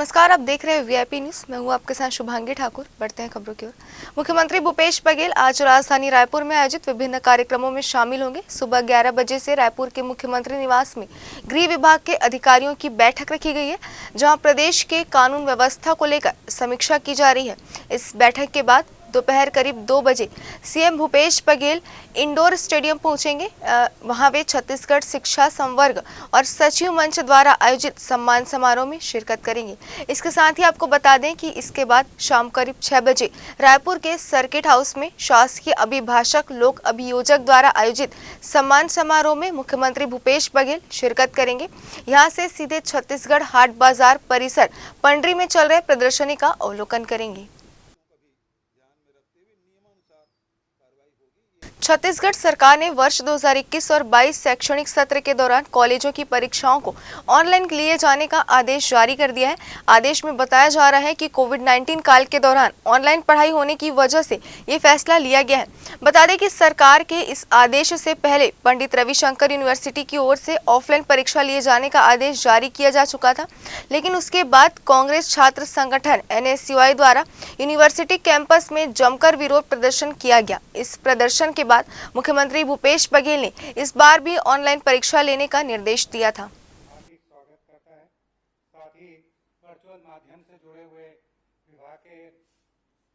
नमस्कार, आप देख रहे हैं वीआईपी न्यूज। मैं हूं आपके साथ शुभांगी ठाकुर। बढ़ते हैं खबरों की ओर। मुख्यमंत्री भूपेश बघेल आज राजधानी रायपुर में आयोजित विभिन्न कार्यक्रमों में शामिल होंगे। सुबह 11 बजे से रायपुर के मुख्यमंत्री निवास में गृह विभाग के अधिकारियों की बैठक रखी गई है, जहां प्रदेश के कानून व्यवस्था को लेकर समीक्षा की जा रही है। इस बैठक के बाद दोपहर करीब 2 बजे CM Bhupesh Baghel indoor stadium पहुंचेंगे। वहां वे छत्तीसगढ़ शिक्षा संवर्ग और सचिव मंच द्वारा आयोजित सम्मान समारोह में शिरकत करेंगे। इसके साथ ही आपको बता दें कि इसके बाद शाम करीब 6 बजे रायपुर के सर्किट हाउस में शासकीय अभिभाषक लोक अभियोजक द्वारा आयोजित सम्मान समारोह में मुख्यमंत्री भूपेश बघेल शिरकत करेंगे। यहाँ से सीधे छत्तीसगढ़ हाट बाजार परिसर पंडरी में चल रहे प्रदर्शनी का अवलोकन करेंगे। छत्तीसगढ़ सरकार ने वर्ष 2021 और 22 शैक्षणिक सत्र के दौरान कॉलेजों की परीक्षाओं को ऑनलाइन लिए जाने का आदेश जारी कर दिया है। आदेश में बताया जा रहा है कि कोविड-19 काल के दौरान ऑनलाइन पढ़ाई होने की वजह से ये फैसला लिया गया है। बता दें कि सरकार के इस आदेश से पहले पंडित रविशंकर यूनिवर्सिटी की ओर से ऑफलाइन परीक्षा लिए जाने का आदेश जारी किया जा चुका था, लेकिन उसके बाद कांग्रेस छात्र संगठन NSUI द्वारा यूनिवर्सिटी कैंपस में जमकर विरोध प्रदर्शन किया गया। इस प्रदर्शन के बाद मुख्यमंत्री भूपेश बघेल ने इस बार भी ऑनलाइन परीक्षा लेने का निर्देश दिया था। स्वागत करता है। साथ ही वर्चुअल माध्यम से जुड़े हुए विभाग के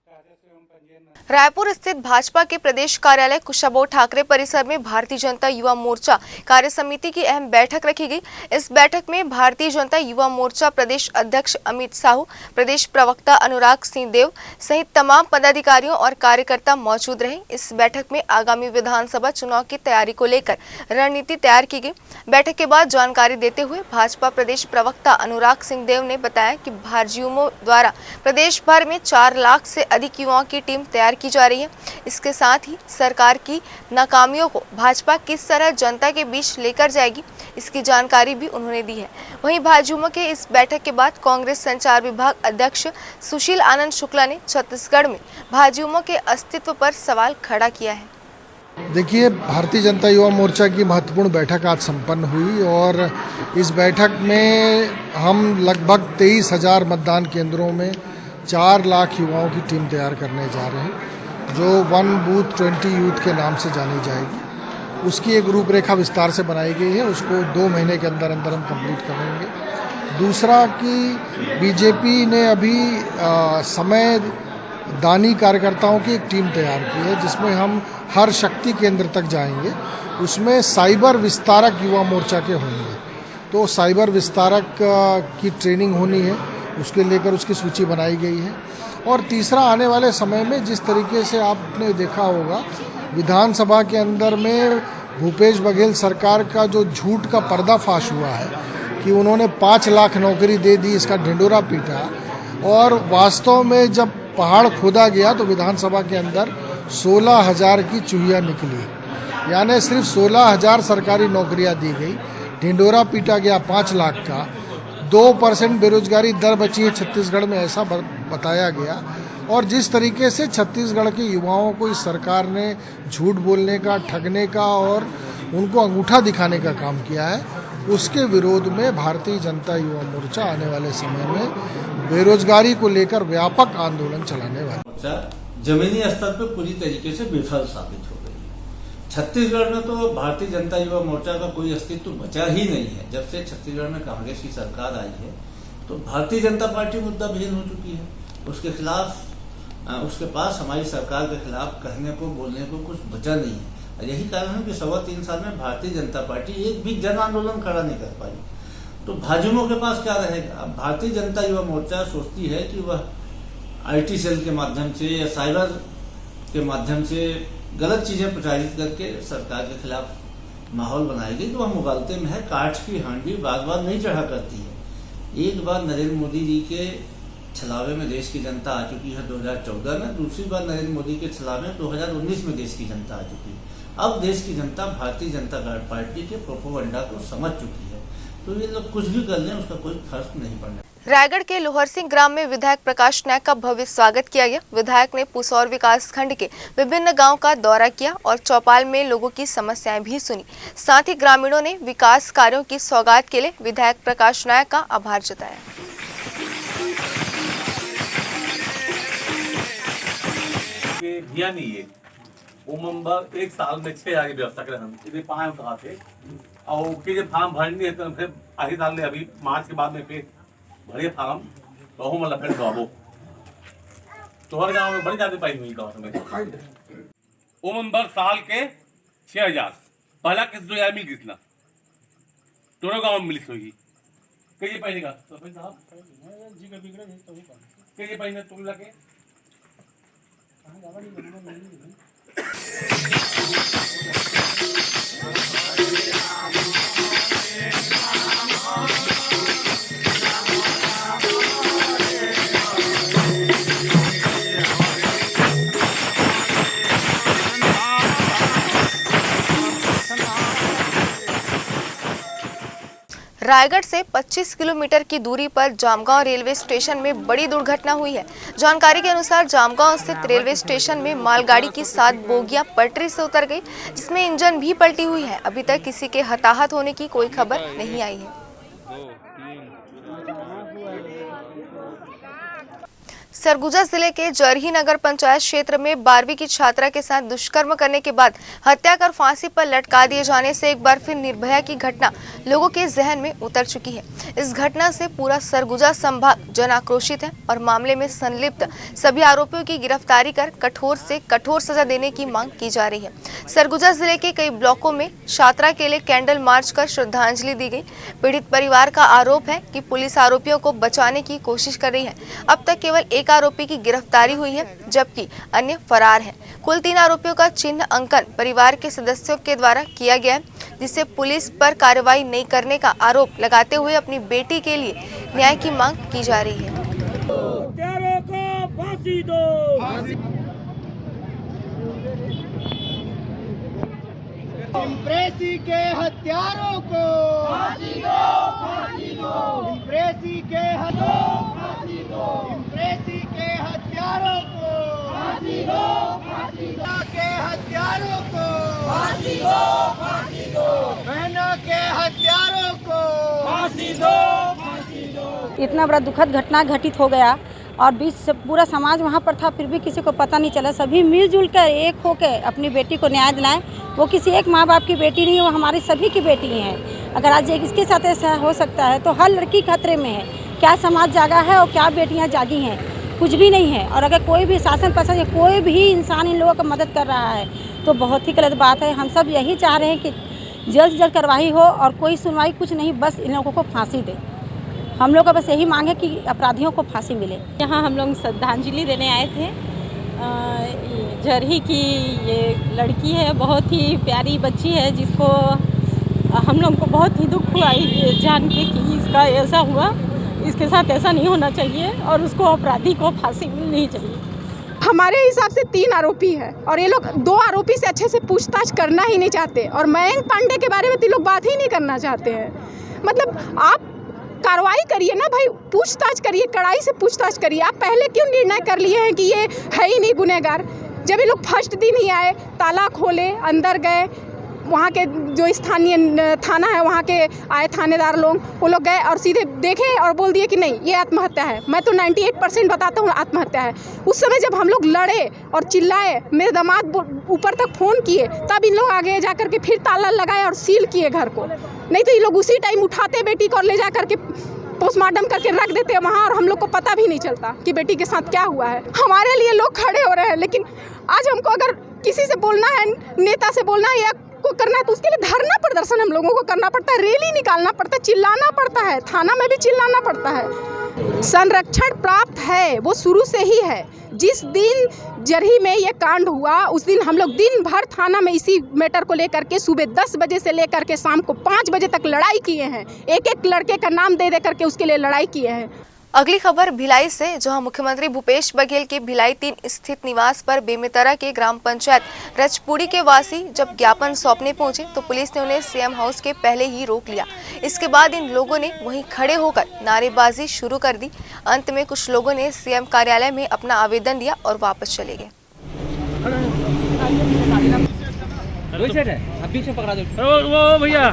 राजस्व एवं पंजीयन रायपुर स्थित भाजपा के प्रदेश कार्यालय कुशाभाऊ ठाकरे परिसर में भारतीय जनता युवा मोर्चा कार्य समिति की अहम बैठक रखी गई। इस बैठक में भारतीय जनता युवा मोर्चा प्रदेश अध्यक्ष अमित साहू, प्रदेश प्रवक्ता अनुराग सिंह देव सहित तमाम पदाधिकारियों और कार्यकर्ता मौजूद रहे। इस बैठक में आगामी विधानसभा चुनाव की तैयारी को लेकर रणनीति तैयार की गई। बैठक के बाद जानकारी देते हुए भाजपा प्रदेश प्रवक्ता अनुराग सिंह देव ने बताया कि भाजयुमो द्वारा प्रदेश भर में 4 लाख से अधिक युवाओं की टीम तैयार की जा रही है। इसके साथ ही सरकार की नाकामियों को भाजपा किस तरह जनता के बीच लेकर जाएगी, इसकी जानकारी भी उन्होंने दी है। वहीं भाजयुमो के इस बैठक के बाद कांग्रेस संचार विभाग अध्यक्ष सुशील आनंद शुक्ला ने छत्तीसगढ़ में भाजयुमो के अस्तित्व पर सवाल खड़ा किया है। देखिए, भारतीय जनता युवा मोर्चा की महत्वपूर्ण बैठक आज संपन्न हुई और इस बैठक में हम लगभग 23,000 मतदान केंद्रों में 4 लाख युवाओं की टीम तैयार करने जा रहे हैं, जो 1 बूथ 20 यूथ के नाम से जानी जाएगी। उसकी एक रूपरेखा विस्तार से बनाई गई है, उसको 2 महीने के अंदर अंदर हम कंप्लीट करेंगे। दूसरा कि बीजेपी ने अभी समय दानी कार्यकर्ताओं की एक टीम तैयार की है, जिसमें हम हर शक्ति केंद्र तक जाएंगे। उसमें साइबर विस्तारक युवा मोर्चा के होंगे, तो साइबर विस्तारक की ट्रेनिंग होनी है, उसके लेकर उसकी सूची बनाई गई है। और तीसरा, आने वाले समय में जिस तरीके से आपने देखा होगा विधानसभा के अंदर में भूपेश बघेल सरकार का जो झूठ का पर्दाफाश हुआ है कि उन्होंने 5 लाख नौकरी दे दी, इसका ढिंडोरा पीटा, और वास्तव में जब पहाड़ खोदा गया तो विधानसभा के अंदर 16,000 की चूहिया निकली, यानी सिर्फ 16,000 सरकारी नौकरियां दी गई, ढिंडोरा पीटा गया 5 लाख का। 2% बेरोजगारी दर बची है छत्तीसगढ़ में, ऐसा बताया गया। और जिस तरीके से छत्तीसगढ़ के युवाओं को इस सरकार ने झूठ बोलने का, ठगने का और उनको अंगूठा दिखाने का काम किया है, उसके विरोध में भारतीय जनता युवा मोर्चा आने वाले समय में बेरोजगारी को लेकर व्यापक आंदोलन चलाने वाला। जमीनी स्तर पर पूरी तरीके से विफल साबित हो गई। छत्तीसगढ़ में तो भारतीय जनता युवा मोर्चा का कोई अस्तित्व बचा ही नहीं है। जब से छत्तीसगढ़ में कांग्रेस की सरकार आई है तो भारतीय जनता पार्टी मुद्दा विहीन हो चुकी है। उसके खिलाफ, उसके पास हमारी सरकार के खिलाफ कहने को, बोलने को कुछ बचा नहीं है। यही कारण है कि 3.25 साल में भारतीय जनता पार्टी एक भी जन आंदोलन खड़ा नहीं कर पाई। तो भाजयुमो के पास क्या रहेगा? अब भारतीय जनता युवा मोर्चा सोचती है कि वह IT सेल के माध्यम से या साइबर के माध्यम से गलत चीजें प्रचारित करके सरकार के खिलाफ माहौल बनाएगी। तो वह मुगालते में है, काठ की हांडी बार बार नहीं चढ़ा करती है। एक बार नरेंद्र मोदी जी के छलावे में देश की जनता आ चुकी है 2014 में, दूसरी बार नरेंद्र मोदी के छलावे में 2019 में देश की जनता आ चुकी है। अब देश की जनता भारतीय जनता पार्टी के प्रोपोगंडा को समझ चुकी है, तो ये लोग कुछ भी कर लें उसका कोई फर्क नहीं पड़ना। रायगढ़ के लोहरसिंह ग्राम में विधायक प्रकाश नायक का भव्य स्वागत किया गया। विधायक ने पुसौर विकास खंड के विभिन्न गांव का दौरा किया और चौपाल में लोगों की समस्याएं भी सुनी। साथ ही ग्रामीणों ने विकास कार्यों की सौगात के लिए विधायक प्रकाश नायक का आभार जताया। दिया नहीं है वो मेंबर एक साल में 6 आगे व्यवस्था करें हम इतने 5 कहा थे और कि जब फार्म भरनी है तो फिर आगे साल में अभी मार्च के बाद में फिर भरिए फार्म तो हम मतलब फिर दबाबो तो हर गाँव में बड़ी ज़्यादा पाई हुई गाँव में वो मेंबर साल के 6,000 पहला किस 2,000 मिल कितना दोनों गाँव में मिली होगी कई पाइने का सरपंच साहब कई पाइने तुम लगे रायगढ़ से 25 किलोमीटर की दूरी पर जामगांव रेलवे स्टेशन में बड़ी दुर्घटना हुई है। जानकारी के अनुसार जामगांव स्थित रेलवे स्टेशन में मालगाड़ी की 7 बोगियां पटरी से उतर गई, जिसमें इंजन भी पलटी हुई है। अभी तक किसी के हताहत होने की कोई खबर नहीं आई है। सरगुजा जिले के जरही नगर पंचायत क्षेत्र में 12वीं की छात्रा के साथ दुष्कर्म करने के बाद हत्या कर फांसी पर लटका दिए जाने से एक बार फिर निर्भया की घटना लोगों के जहन में उतर चुकी है। इस घटना से पूरा सरगुजा संभाग जन आक्रोशित है और मामले में संलिप्त सभी आरोपियों की गिरफ्तारी कर कठोर से कठोर सजा देने की मांग की जा रही है। सरगुजा जिले के कई ब्लॉकों में छात्रा के लिए कैंडल मार्च कर श्रद्धांजलि दी गई। पीड़ित परिवार का आरोप है कि पुलिस आरोपियों को बचाने की कोशिश कर रही है। अब तक केवल एक आरोपी की गिरफ्तारी हुई है, जबकि अन्य फरार हैं। कुल 3 आरोपियों का चिन्ह अंकन परिवार के सदस्यों के द्वारा किया गया है, जिससे पुलिस पर कार्रवाई नहीं करने का आरोप लगाते हुए अपनी बेटी के लिए न्याय की मांग की जा रही है। इम्प्रेसी के हत्यारों को फांसी दो, फांसी दो। इम्प्रेसी के इम्प्रेसी के हत्यारों को फांसी दो, फांसी दो। के हत्यारों को फांसी दो, फांसी दो। बहनों के हत्यारों को फांसी दो, फांसी दो। इतना बड़ा दुखद घटना घटित हो गया और बीच से पूरा समाज वहाँ पर था, फिर भी किसी को पता नहीं चला। सभी मिलजुल कर एक होकर अपनी बेटी को न्याय दिलाएं। वो किसी एक माँ बाप की बेटी नहीं है, वो हमारी सभी की बेटी है। अगर आज इसके साथ ऐसा हो सकता है तो हर लड़की खतरे में है। क्या समाज जागा है और क्या बेटियाँ जागी हैं, कुछ भी नहीं है। और अगर कोई भी शासन प्रशासन या कोई भी इंसान इन लोगों को मदद कर रहा है तो बहुत ही गलत बात है। हम सब यही चाह रहे हैं कि जल्द से जल्द कार्रवाई हो और कोई सुनवाई कुछ नहीं, बस इन लोगों को फांसी दे। हम लोग का बस यही मांग है कि अपराधियों को फांसी मिले। यहाँ हम लोग श्रद्धांजलि देने आए थे। जरही की ये लड़की है, बहुत ही प्यारी बच्ची है, जिसको हम लोग को बहुत ही दुख हुआ ये जान के कि इसका ऐसा हुआ। इसके साथ ऐसा नहीं होना चाहिए और उसको अपराधी को फांसी मिलनी चाहिए। हमारे हिसाब से 3 आरोपी है और ये लोग 2 आरोपी से अच्छे से पूछताछ करना ही नहीं चाहते और मयंक पांडे के बारे में तो लोग बात ही नहीं करना चाहते हैं। मतलब आप कार्रवाई करिए ना भाई, पूछताछ करिए, कड़ाई से पूछताछ करिए। आप पहले क्यों निर्णय कर लिए हैं कि ये है ही नहीं गुनहगार? जब ये लोग फर्स्ट दिन ही आए, ताला खोले, अंदर गए, वहाँ के जो स्थानीय थाना है वहाँ के आए थानेदार लोग, वो लोग गए और सीधे देखे और बोल दिए कि नहीं ये आत्महत्या है। मैं तो 98% बताता हूँ आत्महत्या है। उस समय जब हम लोग लड़े और चिल्लाए, मेरे दामाद ऊपर तक फ़ोन किए, तब इन लोग आगे जा कर के फिर ताला लगाए और सील किए घर को। नहीं तो ये लोग उसी टाइम उठाते बेटी को और ले जा करके पोस्टमार्टम करके रख देते हैं वहाँ और हम लोग को पता भी नहीं चलता कि बेटी के साथ क्या हुआ है। हमारे लिए लोग खड़े हो रहे हैं, लेकिन आज हमको अगर किसी से बोलना है, नेता से बोलना है या को करना है तो उसके लिए धरना प्रदर्शन हम लोगों को करना पड़ता है, रैली निकालना पड़ता है, चिल्लाना पड़ता है, थाना में भी चिल्लाना पड़ता है। संरक्षण प्राप्त है वो शुरू से ही है। जिस दिन जरही में ये कांड हुआ उस दिन हम लोग दिन भर थाना में इसी मैटर को लेकर के सुबह 10 बजे से लेकर के शाम को 5 बजे तक लड़ाई किए हैं। एक लड़के का नाम दे करके उसके लिए लड़ाई किए हैं। अगली खबर भिलाई से, जहां मुख्यमंत्री भूपेश बघेल के भिलाई 3 स्थित निवास पर बेमेतरा के ग्राम पंचायत रचपुड़ी के वासी जब ज्ञापन सौंपने पहुंचे तो पुलिस ने उन्हें सीएम हाउस के पहले ही रोक लिया। इसके बाद इन लोगों ने वहीं खड़े होकर नारेबाजी शुरू कर दी। अंत में कुछ लोगों ने सीएम कार्यालय में अपना आवेदन दिया और वापस चले गए। भैया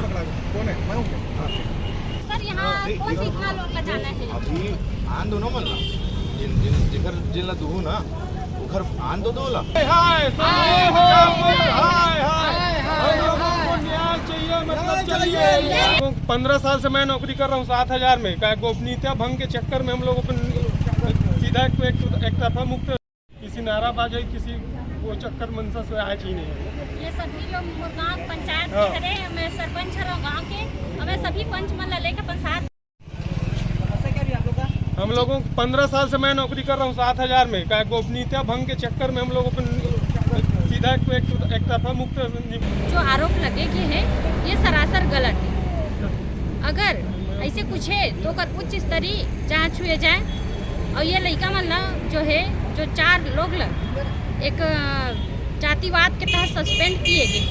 अभी आन दो ना, जिला दुहू ना घर आन दो ला। 15 साल से मैं नौकरी कर रहा हूँ 7,000 में। क्या गोपनीयता भंग के चक्कर में हम लोग सीधा एक तरफा मुक्त, किसी नाराबाजी किसी वो चक्कर मनसा से आज ही नहीं। ये सभी लोग गाँव पंचायत के हरे, मैं सरपंच हूँ गाँव के, हमें सभी पंच मन लेकर पंचायत। हम लोगों 15 साल से मैं नौकरी कर रहा हूँ 7,000 में। क्या गोपनीयता भंग के चक्कर में हम लोग सीधा एक तरफा मुक्त। जो आरोप लगे कि है ये सरासर गलत है। अगर ऐसे कुछ है तो कर उच्च स्तरीय जांच हुए जाए और ये लड़का मतलब जो है जो 4 लोग एक जातिवाद के तहत सस्पेंड किए गए,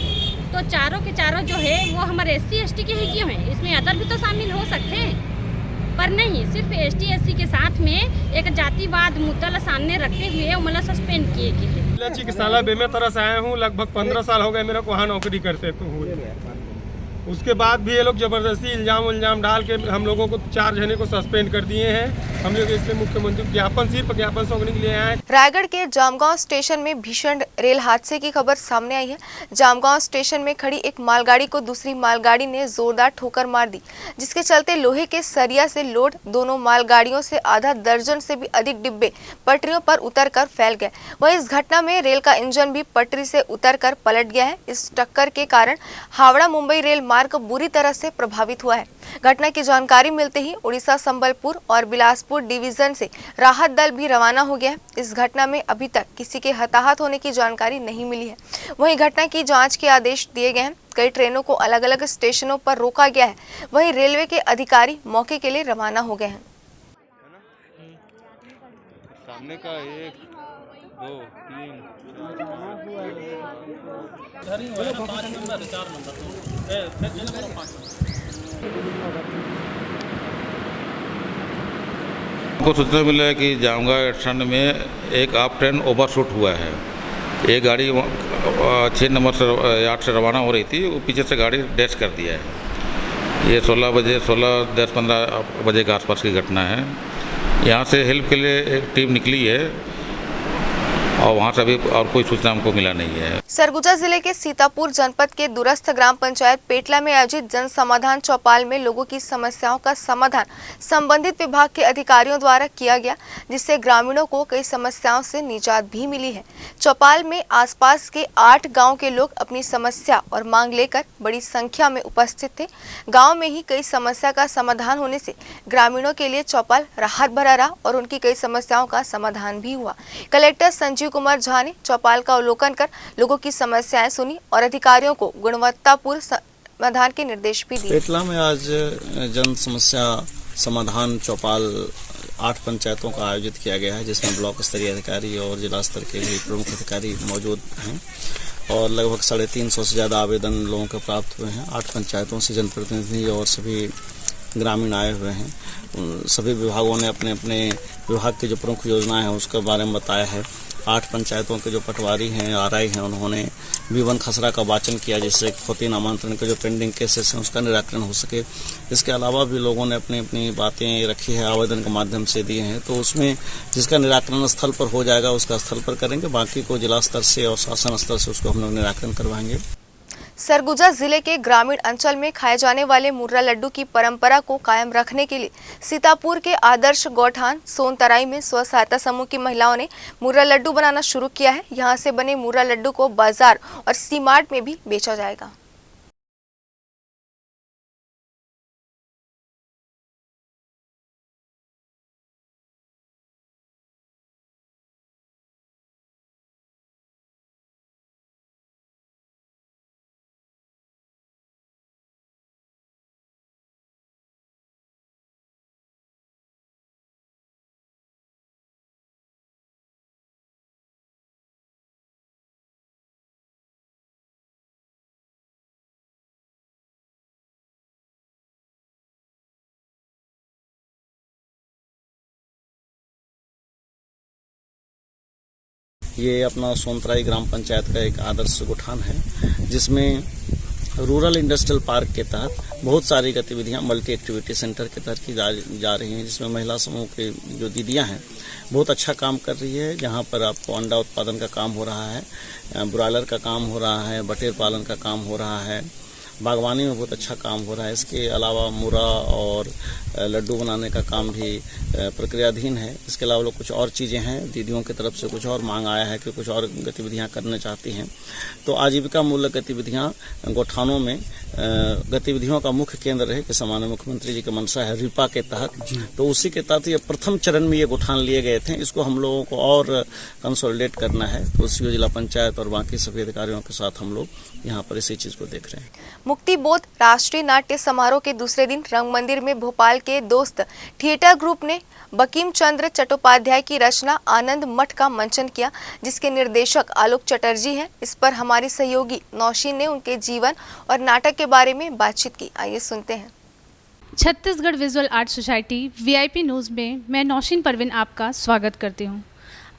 तो चारों के चारों जो है वो हमारे SC ST के ही क्यों हैं? इसमें अदर भी तो शामिल हो सकते हैं, पर नहीं, सिर्फ ST SC के साथ में एक जातिवाद मुद्दा सामने रखते हुए मतलब सस्पेंड किए गए। चिकित्सालय बेमे तरह से आया हूँ, लगभग 15 साल हो गए मेरे को वहाँ नौकरी करते हुए। उसके बाद भी ये लोग जबरदस्ती इल्जाम डाल के हम लोगों को 4 जने को सस्पेंड कर दिए हैं। हम लोग इसलिए मुख्यमंत्री ज्ञापन सौंपने के लिए आए। रायगढ़ के जामगांव स्टेशन में भीषण रेल हादसे की खबर सामने आई है। जामगांव स्टेशन में खड़ी एक मालगाड़ी को दूसरी मालगाड़ी ने जोरदार ठोकर मार दी, जिसके चलते लोहे के सरिया से लोड दोनों मालगाड़ियों से आधा दर्जन से भी अधिक डिब्बे पटरियों पर उतरकर फैल गए। वहीं इस घटना में रेल का इंजन भी पटरी से उतरकर पलट गया है। इस टक्कर के कारण हावड़ा मुंबई रेल मार्ग बुरी तरह से प्रभावित हुआ है। घटना की जानकारी मिलते ही उड़ीसा, संबलपुर और बिलासपुर डिवीजन से राहत दल भी रवाना हो गया है। इस घटना में अभी तक किसी के हताहत होने की जानकारी नहीं मिली है। वहीं घटना की जांच के आदेश दिए गए हैं। कई ट्रेनों को अलग अलग स्टेशनों पर रोका गया है। वहीं रेलवे के अधिकारी मौके के लिए रवाना हो गए हैं। सामने का 1 2 3 को सूचना मिला है कि जामगांव स्टैंड में एक आप ट्रेन ओवरशूट हुआ है। एक गाड़ी 6 नंबर से यार्ड से रवाना हो रही थी, वो पीछे से गाड़ी डैश कर दिया है। ये 16:10-15 बजे के आसपास की घटना है। यहाँ से हेल्प के लिए एक टीम निकली है और वहाँ से अभी और कोई सूचना हमको मिला नहीं है। सरगुजा जिले के सीतापुर जनपद के दूरस्थ ग्राम पंचायत पेटला में आयोजित जन समाधान चौपाल में लोगों की समस्याओं का समाधान संबंधित विभाग के अधिकारियों द्वारा किया गया, जिससे ग्रामीणों को कई समस्याओं से निजात भी मिली है। चौपाल में आसपास के 8 गांव के लोग अपनी समस्या और मांग लेकर बड़ी संख्या में उपस्थित थे। गाँव में ही कई समस्या का समाधान होने से ग्रामीणों के लिए चौपाल राहत भरा रहा और उनकी कई समस्याओं का समाधान भी हुआ। कलेक्टर संजीव कुमार झा ने चौपाल का अवलोकन कर लोगों की समस्याएं सुनी और अधिकारियों को गुणवत्तापूर्ण समाधान के निर्देश भी दिए। पेटला में आज जन समस्या समाधान चौपाल 8 पंचायतों का आयोजित किया गया है, जिसमें ब्लॉक स्तरीय अधिकारी और जिला स्तर के भी प्रमुख अधिकारी मौजूद हैं और लगभग 350 से ज़्यादा आवेदन लोगों को प्राप्त हुए हैं। 8 पंचायतों से जनप्रतिनिधि और सभी ग्रामीण आए हुए हैं। सभी विभागों ने अपने अपने विभाग की जो प्रमुख योजनाएं हैं उसके बारे में बताया है। 8 पंचायतों के जो पटवारी हैं, RI हैं, उन्होंने V1 खसरा का वाचन किया, जिससे खोती नामांतरण के जो पेंडिंग केसेस हैं उसका निराकरण हो सके। इसके अलावा भी लोगों ने अपनी अपनी बातें रखी है, आवेदन के माध्यम से दिए हैं, तो उसमें जिसका निराकरण स्थल पर हो जाएगा उसका स्थल पर करेंगे, बाकी को जिला स्तर से और शासन स्तर से उसको हम लोग निराकरण करवाएंगे। सरगुजा जिले के ग्रामीण अंचल में खाए जाने वाले मुर्रा लड्डू की परंपरा को कायम रखने के लिए सीतापुर के आदर्श गौठान सोनतराई में स्व सहायता समूह की महिलाओं ने मुर्रा लड्डू बनाना शुरू किया है। यहां से बने मुर्रा लड्डू को बाजार और सी-मार्ट में भी बेचा जाएगा। ये अपना सोनतराई ग्राम पंचायत का एक आदर्श गौठान है, जिसमें रूरल इंडस्ट्रियल पार्क के तहत बहुत सारी गतिविधियां मल्टी एक्टिविटी सेंटर के तहत की जा रही हैं, जिसमें महिला समूह के जो दीदियां हैं बहुत अच्छा काम कर रही है। जहां पर आपको अंडा उत्पादन का काम हो रहा है, ब्रॉयलर का काम हो रहा है, बटेर पालन का काम हो रहा है, बागवानी में बहुत अच्छा काम हो रहा है। इसके अलावा मुरा और लड्डू बनाने का काम भी प्रक्रियाधीन है। इसके अलावा लोग कुछ और चीज़ें हैं, दीदियों की तरफ से कुछ और मांग आया है कि कुछ और गतिविधियां करना चाहती हैं। तो आजीविका मूलक गतिविधियां गोठानों में गतिविधियों का मुख्य केंद्र रहे कि सामान्य मुख्यमंत्री जी का मंशा है रिपा के तहत, तो उसी के तहत ये प्रथम चरण में ये गोठान लिए गए थे। इसको हम लोगों को और कंसोलिडेट करना है। तो उसी जिला पंचायत और बाकी सभी अधिकारियों के साथ हम लोग यहाँ पर इसी चीज़ को देख रहे हैं। मुक्ति बोध राष्ट्रीय नाट्य समारोह के दूसरे दिन रंग मंदिर में भोपाल के दोस्त थिएटर ग्रुप ने बंकिम चंद्र चट्टोपाध्याय की रचना आनंद मठ का मंचन किया, जिसके निर्देशक आलोक चटर्जी हैं। इस पर हमारी सहयोगी नौशीन ने उनके जीवन और नाटक के बारे में बातचीत की। आइए सुनते हैं। Chhattisgarh visual art society VIP news में मैं नौशीन परवीन आपका स्वागत करती हूँ।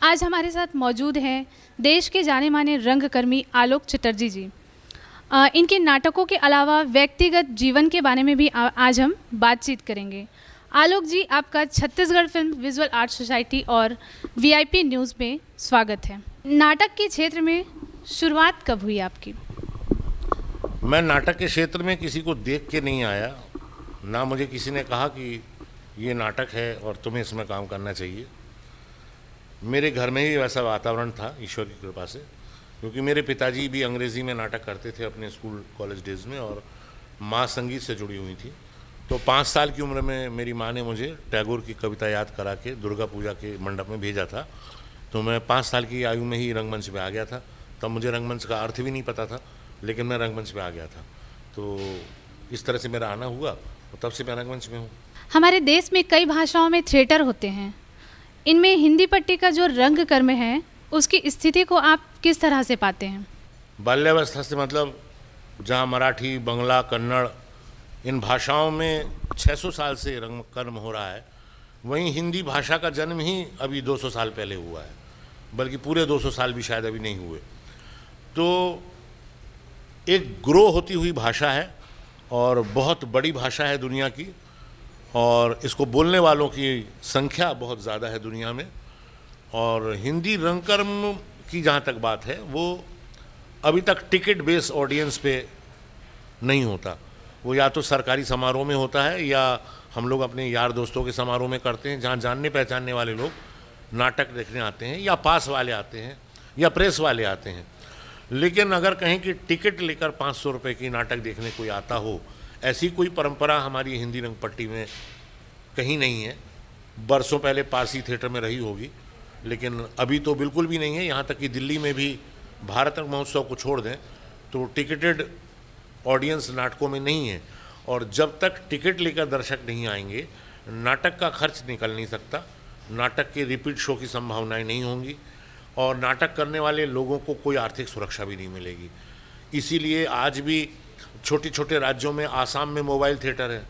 आज हमारे साथ मौजूद हैं देश के जाने माने रंगकर्मी आलोक चटर्जी जी। इनके नाटकों के अलावा व्यक्तिगत जीवन के बारे में भी आज हम बातचीत करेंगे। आलोक जी, आपका Chhattisgarh film visual art society और वीआईपी न्यूज़ में स्वागत है। नाटक के क्षेत्र में शुरुआत कब हुई आपकी? मैं नाटक के क्षेत्र में किसी को देख के नहीं आया, ना मुझे किसी ने कहा कि ये नाटक है और तुम्हें इसमें काम करना चाहिए। मेरे घर में ही वैसा वातावरण था ईश्वर की कृपा से, क्योंकि मेरे पिताजी भी अंग्रेज़ी में नाटक करते थे अपने स्कूल कॉलेज डेज़ में, और माँ संगीत से जुड़ी हुई थी। तो 5 साल की उम्र में मेरी माँ ने मुझे टैगोर की कविता याद करा के दुर्गा पूजा के मंडप में भेजा था। तो मैं 5 साल की आयु में ही रंगमंच पे आ गया था। तब मुझे रंगमंच का अर्थ भी नहीं पता था, लेकिन मैं रंगमंच पे आ गया था। तो इस तरह से मेरा आना हुआ और तब से मैं रंगमंच में हूँ। हमारे देश में कई भाषाओं में थिएटर होते हैं, इनमें हिंदी पट्टी का जो रंग कर्म है उसकी स्थिति को आप किस तरह से पाते हैं? बाल्यावस्था से, मतलब जहाँ मराठी, बंगला, कन्नड़ इन भाषाओं में 600 साल से रंग कर्म हो रहा है, वहीं हिंदी भाषा का जन्म ही अभी 200 साल पहले हुआ है, बल्कि पूरे 200 साल भी शायद अभी नहीं हुए। तो एक ग्रो होती हुई भाषा है और बहुत बड़ी भाषा है दुनिया की, और इसको बोलने वालों की संख्या बहुत ज़्यादा है दुनिया में। और हिंदी रंगकर्म की जहाँ तक बात है, वो अभी तक टिकट बेस ऑडियंस पे नहीं होता। वो या तो सरकारी समारोह में होता है या हम लोग अपने यार दोस्तों के समारोह में करते हैं, जहाँ जानने पहचानने वाले लोग नाटक देखने आते हैं, या पास वाले आते हैं या प्रेस वाले आते हैं। लेकिन अगर कहें कि टिकट लेकर 500 रुपये की नाटक देखने कोई आता हो, ऐसी कोई परंपरा हमारी हिंदी रंगपट्टी में कहीं नहीं है। बरसों पहले पारसी थिएटर में रही होगी, लेकिन अभी तो बिल्कुल भी नहीं है। यहाँ तक कि दिल्ली में भी भारत रंग महोत्सव को छोड़ दें तो टिकटेड ऑडियंस नाटकों में नहीं है। और जब तक टिकट लेकर दर्शक नहीं आएंगे, नाटक का खर्च निकल नहीं सकता, नाटक के रिपीट शो की संभावनाएं नहीं होंगी, और नाटक करने वाले लोगों को कोई आर्थिक सुरक्षा भी नहीं मिलेगी। इसीलिए आज भी छोटे छोटे राज्यों में, आसाम में मोबाइल थिएटर है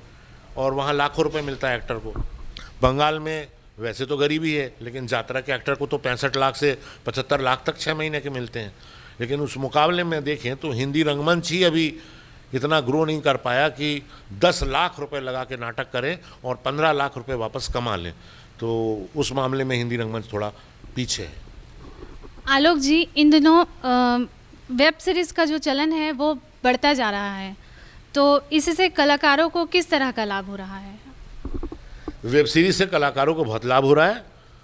और वहाँ लाखों रुपए मिलता है एक्टर को। बंगाल में वैसे तो गरीबी है, लेकिन यात्रा के एक्टर को तो 65 लाख से 75 लाख तक 6 महीने के मिलते हैं। लेकिन उस मुकाबले में देखें तो हिंदी रंगमंच ही अभी इतना ग्रो नहीं कर पाया कि 10 लाख रुपए लगा के नाटक करें और 15 लाख रुपए वापस कमा लें। तो उस मामले में हिंदी रंगमंच थोड़ा पीछे है। आलोक जी, इन दिनों वेब सीरीज़ का जो चलन है वो बढ़ता जा रहा है, तो इससे कलाकारों को किस तरह का लाभ हो रहा है? वेब सीरीज से कलाकारों को बहुत लाभ हो रहा है,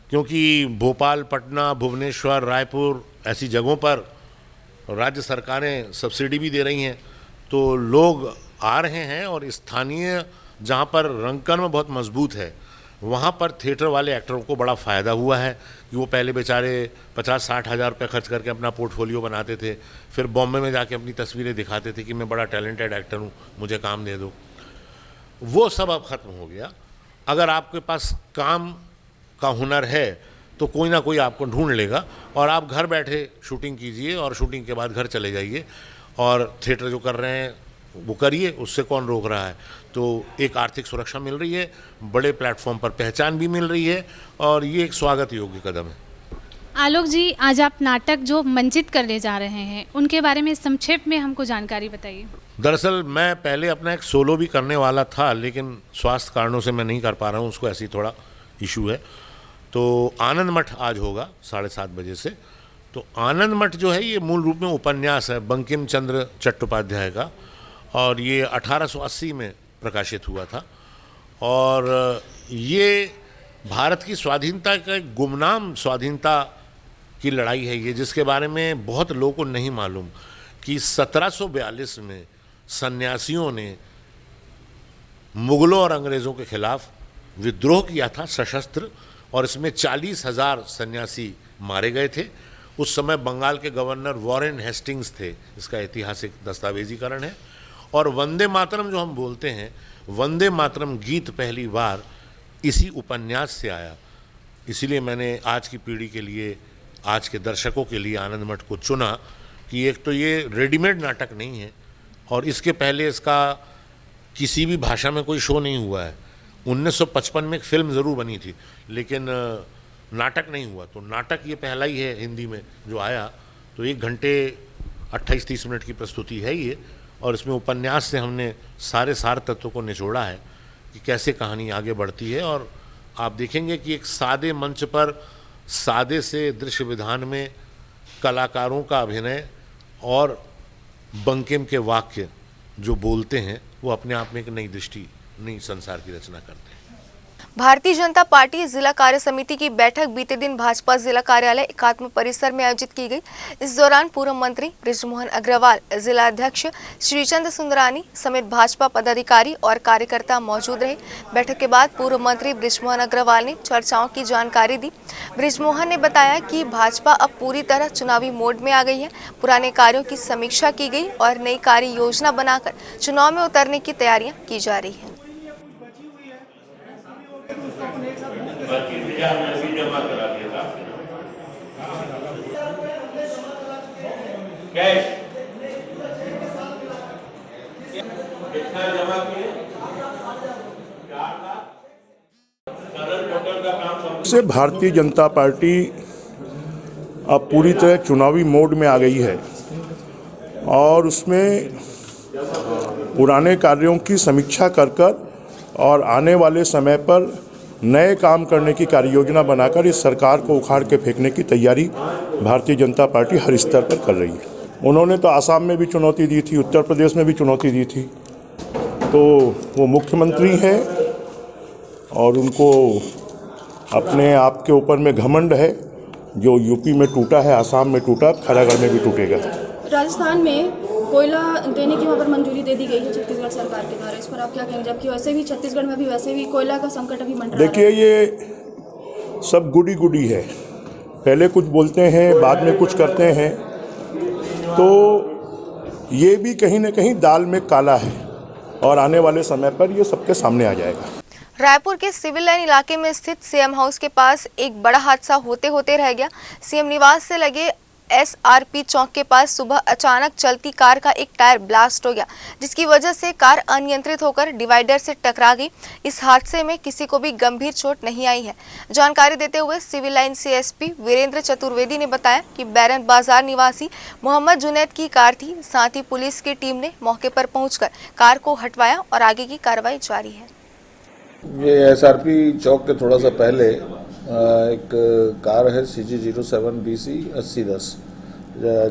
क्योंकि भोपाल, पटना, भुवनेश्वर, रायपुर ऐसी जगहों पर राज्य सरकारें सब्सिडी भी दे रही हैं। तो लोग आ रहे हैं, और स्थानीय जहाँ पर रंगकर्म बहुत मजबूत है वहाँ पर थिएटर वाले एक्टरों को बड़ा फ़ायदा हुआ है कि वो पहले बेचारे 50-60 हज़ार रुपये खर्च करके अपना पोर्टफोलियो बनाते थे, फिर बॉम्बे में जाके अपनी तस्वीरें दिखाते थे कि मैं बड़ा टैलेंटेड एक्टर हूँ, मुझे काम दे दो। वो सब अब ख़त्म हो गया। अगर आपके पास काम का हुनर है तो कोई ना कोई आपको ढूंढ लेगा, और आप घर बैठे शूटिंग कीजिए और शूटिंग के बाद घर चले जाइए, और थिएटर जो कर रहे हैं वो करिए, उससे कौन रोक रहा है। तो एक आर्थिक सुरक्षा मिल रही है, बड़े प्लेटफॉर्म पर पहचान भी मिल रही है, और ये एक स्वागत योग्य कदम है। आलोक जी, आज आप नाटक जो मंचित करने जा रहे हैं उनके बारे में संक्षेप में हमको जानकारी बताइए। दरअसल मैं पहले अपना एक सोलो भी करने वाला था, लेकिन स्वास्थ्य कारणों से मैं नहीं कर पा रहा हूँ, उसको ऐसी थोड़ा इशू है। तो आनंद मठ आज होगा 7:30 बजे से। तो आनंद मठ जो है ये मूल रूप में उपन्यास है बंकिम चंद्र चट्टोपाध्याय का, और ये 1880 में प्रकाशित हुआ था। और ये भारत की स्वाधीनता का एक गुमनाम स्वाधीनता की लड़ाई है ये, जिसके बारे में बहुत लोगों को नहीं मालूम कि 1742 में सन्यासियों ने मुगलों और अंग्रेज़ों के खिलाफ विद्रोह किया था सशस्त्र, और इसमें 40,000 सन्यासी मारे गए थे। उस समय बंगाल के गवर्नर वॉरेन हेस्टिंग्स थे, इसका ऐतिहासिक दस्तावेजीकरण है। और वंदे मातरम जो हम बोलते हैं, वंदे मातरम गीत पहली बार इसी उपन्यास से आया। इसीलिए मैंने आज की पीढ़ी के लिए, आज के दर्शकों के लिए आनंद मठ को चुना कि एक तो ये रेडीमेड नाटक नहीं है, और इसके पहले इसका किसी भी भाषा में कोई शो नहीं हुआ है। 1955 में एक फिल्म ज़रूर बनी थी, लेकिन नाटक नहीं हुआ। तो नाटक ये पहला ही है हिंदी में जो आया। तो 1 घंटे 28-30 मिनट की प्रस्तुति है ये, और इसमें उपन्यास से हमने सारे सार तत्वों को निचोड़ा है कि कैसे कहानी आगे बढ़ती है। और आप देखेंगे कि एक सादे मंच पर सादे से दृश्य विधान में कलाकारों का अभिनय और बंकिम के वाक्य जो बोलते हैं वो अपने आप में एक नई दृष्टि, नई संसार की रचना करते हैं। भारतीय जनता पार्टी जिला कार्य समिति की बैठक बीते दिन भाजपा जिला कार्यालय एकात्म परिसर में आयोजित की गई। इस दौरान पूर्व मंत्री बृजमोहन अग्रवाल, जिला अध्यक्ष श्रीचंद सुंदरानी समेत भाजपा पदाधिकारी और कार्यकर्ता मौजूद रहे। बैठक के बाद पूर्व मंत्री बृजमोहन अग्रवाल ने चर्चाओं की जानकारी दी। बृजमोहन ने बताया कि भाजपा अब पूरी तरह चुनावी मोड में आ गई है। पुराने कार्यों की समीक्षा की गई और नई कार्य योजना बनाकर चुनाव में उतरने की तैयारियां की जा रही है। से भारतीय जनता पार्टी अब पूरी तरह चुनावी मोड में आ गई है, और उसमें पुराने कार्यों की समीक्षा कर और आने वाले समय पर नए काम करने की कार्य योजना बनाकर इस सरकार को उखाड़ के फेंकने की तैयारी भारतीय जनता पार्टी हर स्तर पर कर रही है। उन्होंने तो आसाम में भी चुनौती दी थी, उत्तर प्रदेश में भी चुनौती दी थी। तो वो मुख्यमंत्री हैं और उनको अपने आप के ऊपर में घमंड है। जो यूपी में टूटा है, आसाम में टूटा, खैरागढ़ में भी टूटेगा। राजस्थान में कोयला देने की वहाँ पर मंजूरी दे दी गई है छत्तीसगढ़ सरकार के द्वारा, इस पर आप क्या कहेंगे? जबकि वैसे भी छत्तीसगढ़ में भी वैसे भी कोयला का संकट अभी मंडरा रहा है। देखिए, ये सब गुडी है। पहले कुछ बोलते हैं, बाद में कुछ करते हैं, तो ये भी कहीं न कहीं दाल में काला है, और आने वाले समय पर ये सबके सामने आ जाएगा। रायपुर के सिविल लाइन इलाके में स्थित सीएम हाउस के पास एक बड़ा हादसा होते होते रह गया। सीएम निवास से लगे SRP चौक के पास सुबह अचानक चलती कार का एक टायर ब्लास्ट हो गया, जिसकी वजह से कार अनियंत्रित होकर डिवाइडर से टकरा गई। इस हादसे में किसी को भी गंभीर चोट नहीं आई है। जानकारी देते हुए civil line CSP Virendra Chaturvedi ने बताया कि बैरन बाजार निवासी मोहम्मद जुनैद की कार थी। साथ ही पुलिस की टीम ने मौके पर पहुंचकर कार को हटवाया और आगे की कार्रवाई जारी है। ये SRP चौक के थोड़ा सा पहले एक कार है CG 07 BC 8010,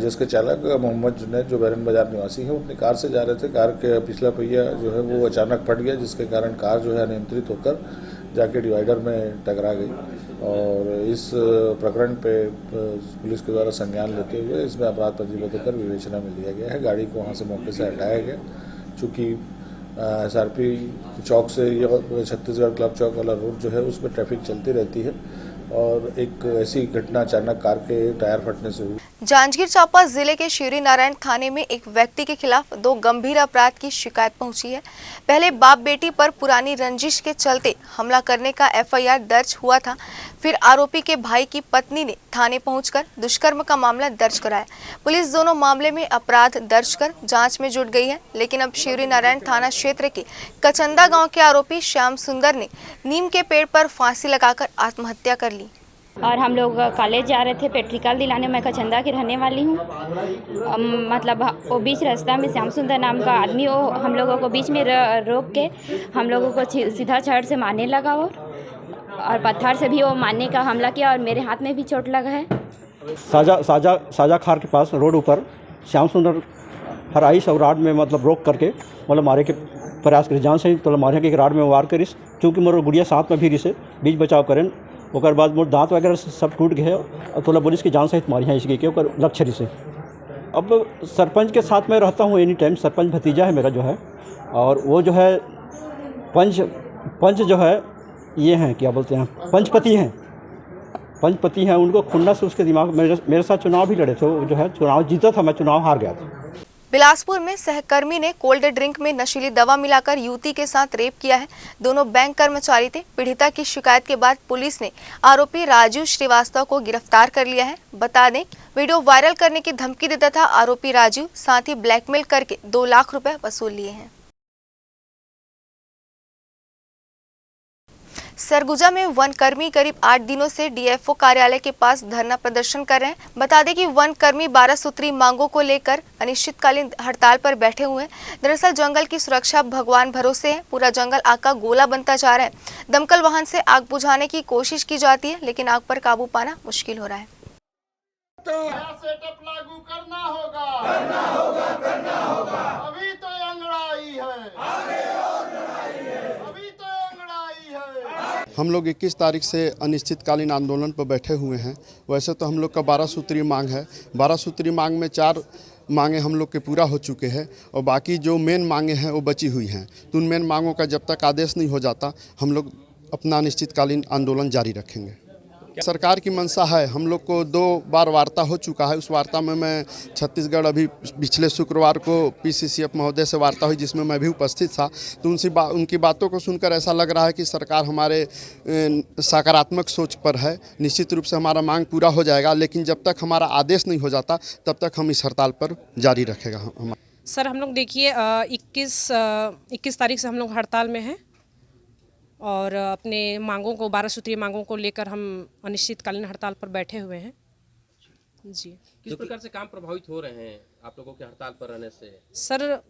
जिसके चालक मोहम्मद जुनैद जो बैरन बाजार निवासी है, अपनी कार से जा रहे थे। कार के पिछला पहिया जो है वो अचानक फट गया, जिसके कारण कार जो है अनियंत्रित होकर जाके डिवाइडर में टकरा गई। और इस प्रकरण पे पुलिस के द्वारा संज्ञान लेते हुए इसमें अपराध पंजीबद्ध कर विवेचना में लिया गया है। गाड़ी को वहाँ से मौके से हटाया गया। चूँकि SRP चौक से ये छत्तीसगढ़ क्लब चौक वाला रोड जो है उसमें ट्रैफिक चलती रहती है, और एक ऐसी घटना अचानक कार के टायर फटने से हुई। जांजगीर चांपा जिले के श्री नारायण थाने में एक व्यक्ति के खिलाफ 2 गंभीर अपराध की शिकायत पहुंची है। पहले बाप बेटी पर पुरानी रंजिश के चलते हमला करने का FIR दर्ज हुआ था। फिर आरोपी के भाई की पत्नी ने थाने पहुंचकर दुष्कर्म का मामला दर्ज कराया। पुलिस दोनों मामले में अपराध दर्ज कर जांच में जुट गई है। लेकिन अब श्री नारायण थाना क्षेत्र के कचंदा गांव के आरोपी श्याम सुंदर ने नीम के पेड़ पर फांसी लगाकर आत्महत्या कर ली। और हम लोग कॉलेज जा रहे थे पेट्रिकल दिलाने। मैं कचंदा की रहने वाली हूँ। मतलब वो बीच रास्ता में श्याम सुंदर नाम का आदमी वो हम लोगों को बीच में रोक के हम लोगों को सीधा छड़ से मारने लगा और पत्थर से भी वो मारने का हमला किया और मेरे हाथ में भी चोट लगा है। साजा खार के पास रोड ऊपर श्याम सुंदर हराइस और राड में मतलब रोक करके मतलब मारे के प्रयास करी जान से तो मारे के राड में वार करिस। चूँकि मोर गुड़िया साथ में भी रिसे बीच बचाव करें ओकर बाद मोर दांत वगैरह सब टूट गए और थोड़ा पुलिस की जान सहित मारी है इसके के ओकर लक्ष्य से। अब सरपंच के साथ मैं रहता हूँ एनी टाइम। सरपंच भतीजा है मेरा जो है और वो जो है पंच जो है ये हैं क्या बोलते हैं पंचपति हैं। उनको खुन्नस से उसके दिमाग मेरे साथ चुनाव भी लड़े थे। वो जो है चुनाव जीता था, मैं चुनाव हार गया था। बिलासपुर में सहकर्मी ने कोल्ड ड्रिंक में नशीली दवा मिलाकर युवती के साथ रेप किया है। दोनों बैंक कर्मचारी थे। पीड़िता की शिकायत के बाद पुलिस ने आरोपी राजू श्रीवास्तव को गिरफ्तार कर लिया है। बता दें वीडियो वायरल करने की धमकी देता था आरोपी राजू, साथ ही ब्लैकमेल करके 2 लाख रुपए वसूल लिए हैं। सरगुजा में वन कर्मी करीब 8 दिनों से डीएफओ कार्यालय के पास धरना प्रदर्शन कर रहे हैं। बता दें कि वन कर्मी 12 सूत्री मांगों को लेकर अनिश्चितकालीन हड़ताल पर बैठे हुए हैं। दरअसल जंगल की सुरक्षा भगवान भरोसे है। पूरा जंगल आग का गोला बनता जा रहा है। दमकल वाहन से आग बुझाने की कोशिश की जाती है, लेकिन आग पर काबू पाना मुश्किल हो रहा है। सेटअप लागू करना होगा। अभी तो अंगड़ाई है। हम लोग 21 तारीख से अनिश्चितकालीन आंदोलन पर बैठे हुए हैं। वैसे तो हम लोग का 12 सूत्रीय मांग है। 12 सूत्रीय मांग में 4 मांगे हम लोग के पूरा हो चुके हैं और बाकी जो मेन मांगे हैं वो बची हुई हैं। तो उन मेन मांगों का जब तक आदेश नहीं हो जाता हम लोग अपना अनिश्चितकालीन आंदोलन जारी रखेंगे। सरकार की मंशा है। हम लोग को 2 बार वार्ता हो चुका है। उस वार्ता में मैं छत्तीसगढ़ अभी पिछले शुक्रवार को पीसीसीएफ महोदय से वार्ता हुई जिसमें मैं भी उपस्थित था। तो उनकी बातों को सुनकर ऐसा लग रहा है कि सरकार हमारे सकारात्मक सोच पर है। निश्चित रूप से हमारा मांग पूरा हो जाएगा, लेकिन जब तक हमारा आदेश नहीं हो जाता तब तक हम इस हड़ताल पर जारी रखेगा। सर हम लोग देखिए 21 तारीख से हम लोग हड़ताल में हैं और अपने मांगों को 12 सूत्रीय मांगों को लेकर हम अनिश्चितकालीन हड़ताल पर बैठे हुए हैं। जी, किस प्रकार से काम प्रभावित हो रहे हैं आप लोगों के हड़ताल पर रहने से? सर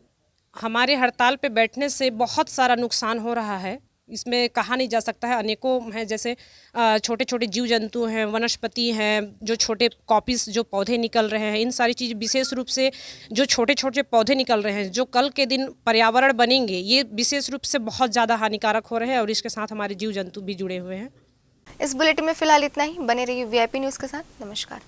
हमारे हड़ताल पे बैठने से बहुत सारा नुकसान हो रहा है। इसमें कहा नहीं जा सकता है। अनेकों हैं, जैसे छोटे छोटे जीव जंतु हैं, वनस्पति हैं, जो छोटे कॉपीज जो पौधे निकल रहे हैं, इन सारी चीज़ विशेष रूप से जो छोटे छोटे पौधे निकल रहे हैं जो कल के दिन पर्यावरण बनेंगे, ये विशेष रूप से बहुत ज़्यादा हानिकारक हो रहे हैं और इसके साथ हमारे जीव जंतु भी जुड़े हुए हैं। इस बुलेटिन में फिलहाल इतना ही। बने रहिए वीआईपी न्यूज़ के साथ। नमस्कार।